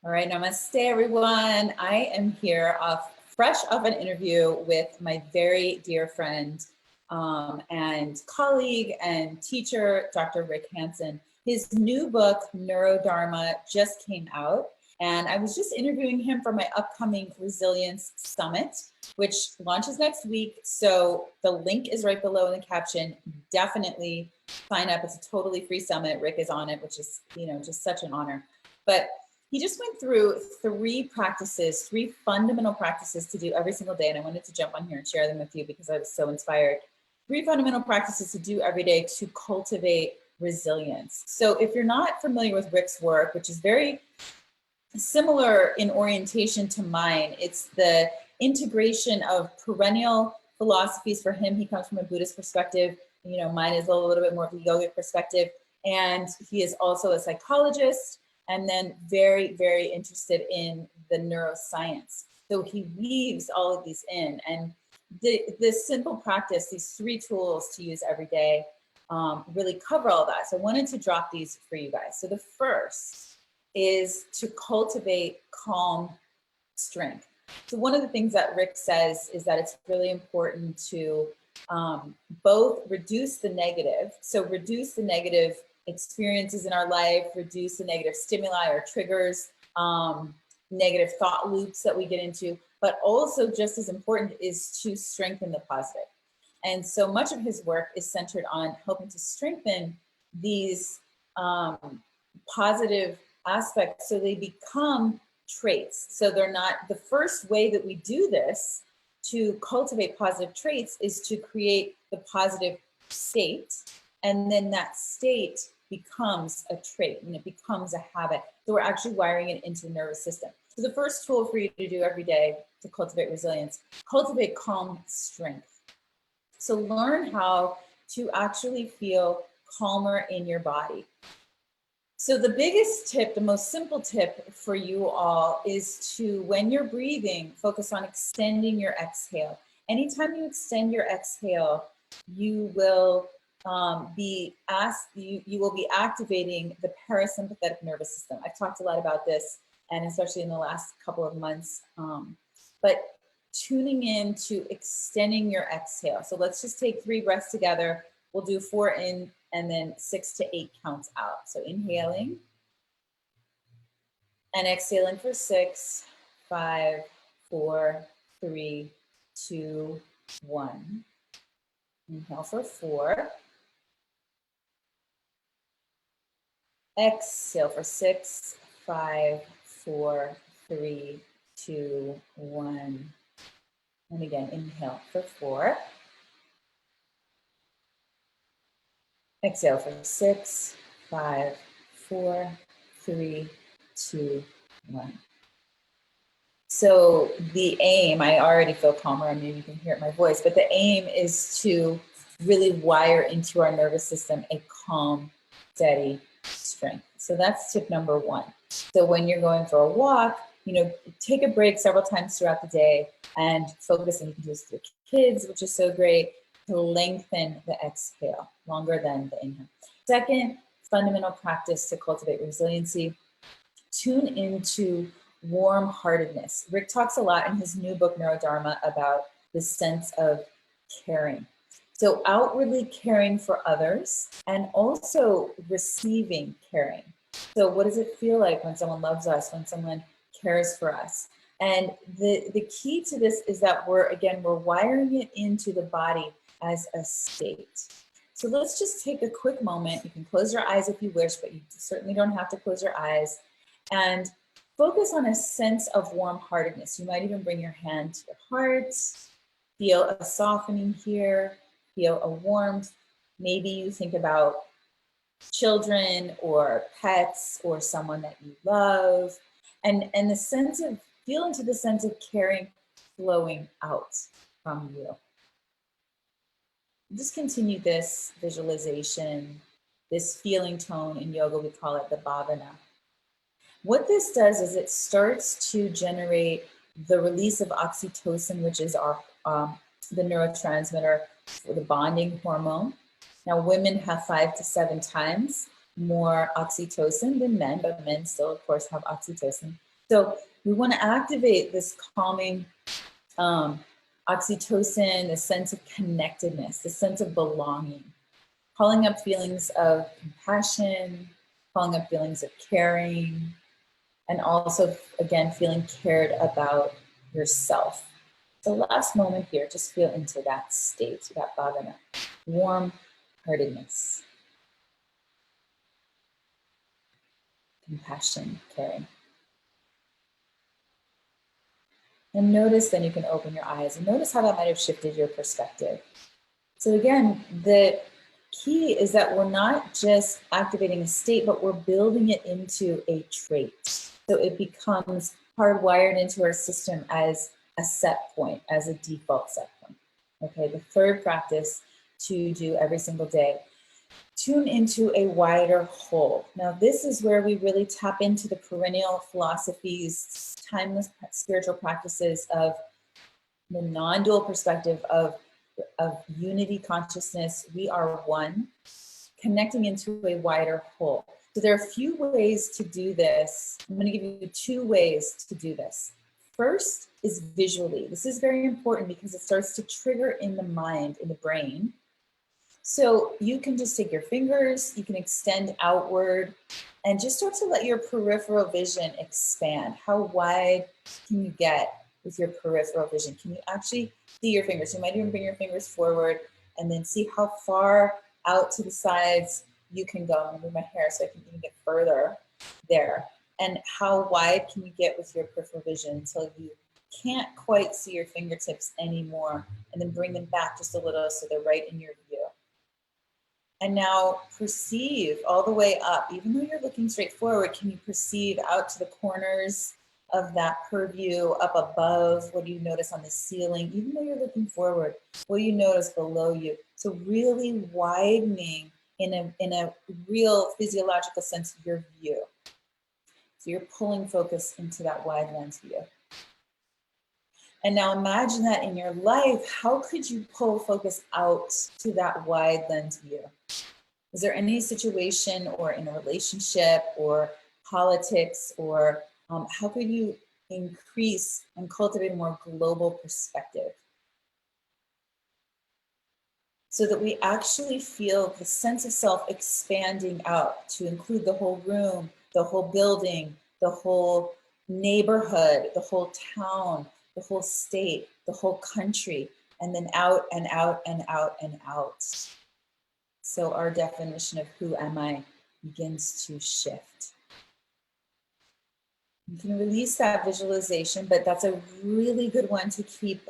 All right, namaste everyone. I am here fresh off an interview with my very dear friend and colleague and teacher, Dr. Rick Hansen. His new book, Neurodharma, just came out. And I was just interviewing him for my upcoming Resilience Summit, which launches next week. So the link is right below in the caption. Definitely sign up. It's a totally free summit. Rick is on it, which is, just such an honor. But he just went through three fundamental practices to do every single day. And I wanted to jump on here and share them with you because I was so inspired. 3 fundamental practices to do every day to cultivate resilience. So if you're not familiar with Rick's work, which is very similar in orientation to mine, it's the integration of perennial philosophies. For him, he comes from a Buddhist perspective. Mine is a little bit more of a yogic perspective. And he is also a psychologist, and then very, very interested in the neuroscience. So he weaves all of these in. And this simple practice, these 3 tools to use every day, really cover all that. So I wanted to drop these for you guys. So the first is to cultivate calm strength. So one of the things that Rick says is that it's really important to both reduce the negative. So reduce the negative experiences in our life, reduce the negative stimuli or triggers, negative thought loops that we get into, but also just as important is to strengthen the positive. And so much of his work is centered on helping to strengthen these positive aspects so they become traits. So they're not, the first way that we do this to cultivate positive traits is to create the positive state, and then that state becomes a trait and it becomes a habit. So we're actually wiring it into the nervous system. So the first tool for you to do every day to cultivate resilience, cultivate calm strength. So learn how to actually feel calmer in your body. So the biggest tip, the most simple tip for you all is to, when you're breathing, focus on extending your exhale. Anytime you extend your exhale, you will be activating the parasympathetic nervous system. I've talked a lot about this, and especially in the last couple of months, but tuning in to extending your exhale. So let's just take 3 breaths together. We'll do 4 in and then 6 to 8 counts out. So inhaling and exhaling for 6, 5, 4, 3, 2, 1. Inhale for 4. Exhale for 6, 5, 4, 3, 2, 1. And again, inhale for 4. Exhale for 6, 5, 4, 3, 2, 1. So the aim, I already feel calmer, I mean, you can hear it in my voice, but the aim is to really wire into our nervous system a calm, steady strength. So that's tip number 1. So when you're going for a walk, take a break several times throughout the day and focus, and you can do this with your kids, which is so great, to lengthen the exhale longer than the inhale. Second fundamental practice to cultivate resiliency, tune into warm-heartedness. Rick talks a lot in his new book, Neurodharma, about the sense of caring. So outwardly caring for others and also receiving caring. So what does it feel like when someone loves us, when someone cares for us? And the key to this is that we're wiring it into the body as a state. So let's just take a quick moment. You can close your eyes if you wish, but you certainly don't have to close your eyes. And focus on a sense of warm-heartedness. You might even bring your hand to your heart. Feel a softening here. Feel a warmth. Maybe you think about children or pets or someone that you love. And the sense of, feel into the sense of caring flowing out from you. Just continue this visualization, this feeling tone. In yoga, we call it the Bhavana. What this does is it starts to generate the release of oxytocin, which is our the neurotransmitter for the bonding hormone. Now, women have 5 to 7 times more oxytocin than men, but men still, of course, have oxytocin. So we want to activate this calming oxytocin, the sense of connectedness, the sense of belonging, calling up feelings of compassion, calling up feelings of caring, and also, again, feeling cared about yourself. So last moment here, just feel into that state, that bhavana, warm-heartedness, compassion, caring. And notice, then you can open your eyes and notice how that might have shifted your perspective. So again, the key is that we're not just activating a state, but we're building it into a trait. So it becomes hardwired into our system as a set point, as a default set point. Okay, the third practice to do every single day. Tune into a wider whole. Now, this is where we really tap into the perennial philosophies, timeless spiritual practices of the non-dual perspective of unity consciousness. We are one, connecting into a wider whole. So there are a few ways to do this. I'm going to give you 2 ways to do this. First is visually. This is very important because it starts to trigger in the mind, in the brain. So you can just take your fingers, you can extend outward, and just start to let your peripheral vision expand. How wide can you get with your peripheral vision? Can you actually see your fingers? You might even bring your fingers forward and then see how far out to the sides you can go. I'm gonna move my hair so I can even get further there. And how wide can you get with your peripheral vision until you can't quite see your fingertips anymore, and then bring them back just a little so they're right in your view. And now perceive all the way up, even though you're looking straight forward, can you perceive out to the corners of that purview, up above? What do you notice on the ceiling? Even though you're looking forward, what do you notice below you? So really widening in a real physiological sense of your view. So you're pulling focus into that wide lens view. And now imagine that in your life, how could you pull focus out to that wide lens view? Is there any situation or in a relationship or politics, or how could you increase and cultivate a more global perspective so that we actually feel the sense of self expanding out to include the whole room, the whole building, the whole neighborhood, the whole town, the whole state, the whole country, and then out and out and out and out. So our definition of who am I begins to shift. You can release that visualization, but that's a really good one to keep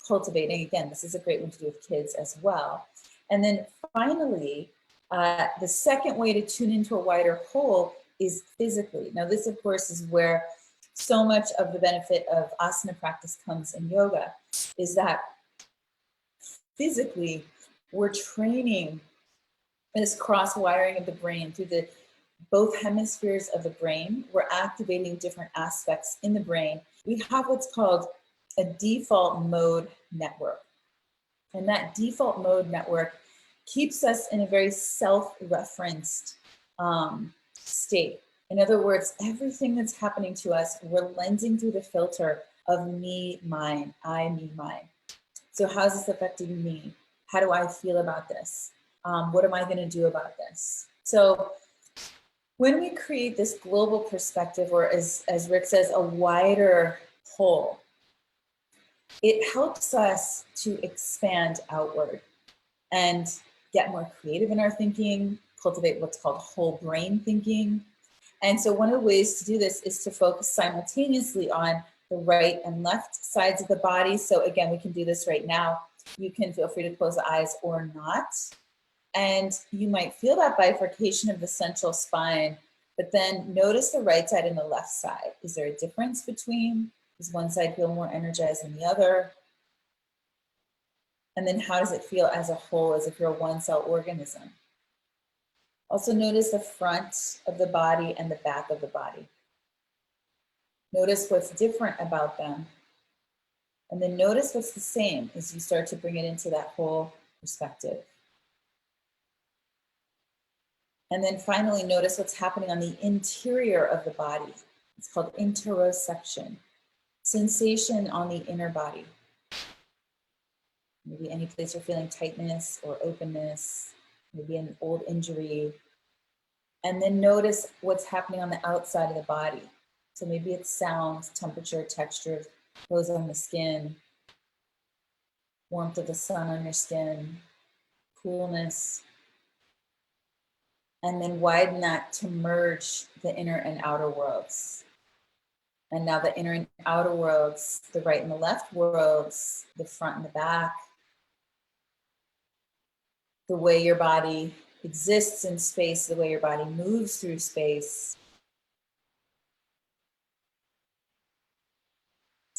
cultivating. Again, this is a great one to do with kids as well. And then finally, the second way to tune into a wider whole is physically. Now this, of course, is where so much of the benefit of asana practice comes in yoga, is that physically we're training this cross wiring of the brain through the both hemispheres of the brain. We're activating different aspects in the brain. We have what's called a default mode network. And that default mode network keeps us in a very self-referenced state. In other words, everything that's happening to us, we're lensing through the filter of me, mine, I, me, mine. So how's this affecting me? How do I feel about this? What am I going to do about this? So when we create this global perspective, or as Rick says, a wider whole, it helps us to expand outward and get more creative in our thinking, cultivate what's called whole brain thinking. And so one of the ways to do this is to focus simultaneously on the right and left sides of the body. So again, we can do this right now. You can feel free to close the eyes or not. And you might feel that bifurcation of the central spine, but then notice the right side and the left side. Is there a difference between? Does one side feel more energized than the other? And then how does it feel as a whole, as if you're a one-cell organism? Also notice the front of the body and the back of the body. Notice what's different about them. And then notice what's the same as you start to bring it into that whole perspective. And then finally, notice what's happening on the interior of the body. It's called interoception. Sensation on the inner body. Maybe any place you're feeling tightness or openness, maybe an old injury. And then notice what's happening on the outside of the body. So maybe it's sounds, temperature, texture, clothes on the skin, warmth of the sun on your skin, coolness. And then widen that to merge the inner and outer worlds. And now the inner and outer worlds, the right and the left worlds, the front and the back, the way your body exists in space, the way your body moves through space.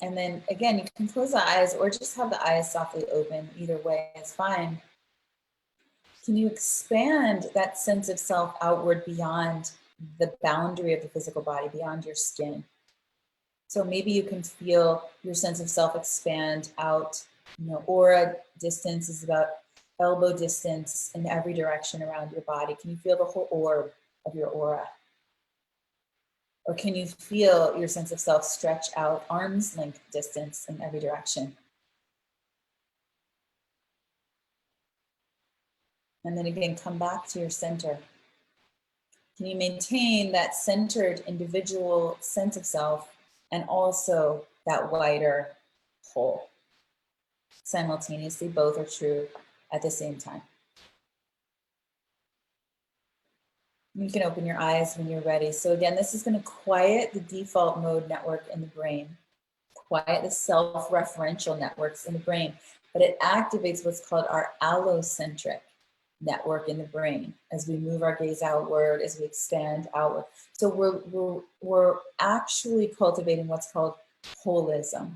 And then again, you can close the eyes or just have the eyes softly open. Either way is fine. Can you expand that sense of self outward beyond the boundary of the physical body, beyond your skin? So maybe you can feel your sense of self expand out. Aura distance is about elbow distance in every direction around your body. Can you feel the whole orb of your aura? Or can you feel your sense of self stretch out arm's length distance in every direction? And then again, come back to your center. Can you maintain that centered individual sense of self and also that wider whole? Simultaneously, both are true at the same time. You can open your eyes when you're ready. So again, this is going to quiet the default mode network in the brain, quiet the self-referential networks in the brain, but it activates what's called our allocentric network in the brain as we move our gaze outward, as we expand outward. So we're actually cultivating what's called holism,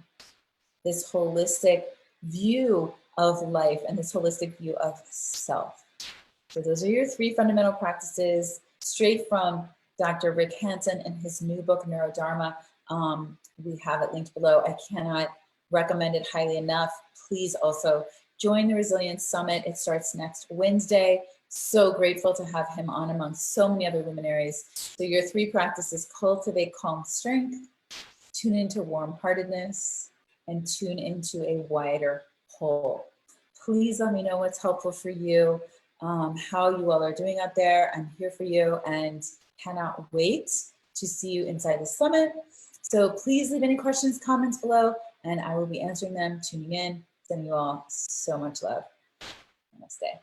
this holistic view of life and this holistic view of self. So those are your 3 fundamental practices, straight from Dr. Rick Hanson and his new book, Neurodharma. We have it linked below. I cannot recommend it highly enough. Please also join the Resilience Summit. It starts next Wednesday. So grateful to have him on among so many other luminaries. So your 3 practices: cultivate calm strength, tune into warm-heartedness, and tune into a wider whole. Please let me know what's helpful for you, how you all are doing out there. I'm here for you and cannot wait to see you inside the summit. So please leave any questions, comments below, and I will be answering them, tuning in, sending you all so much love. Namaste.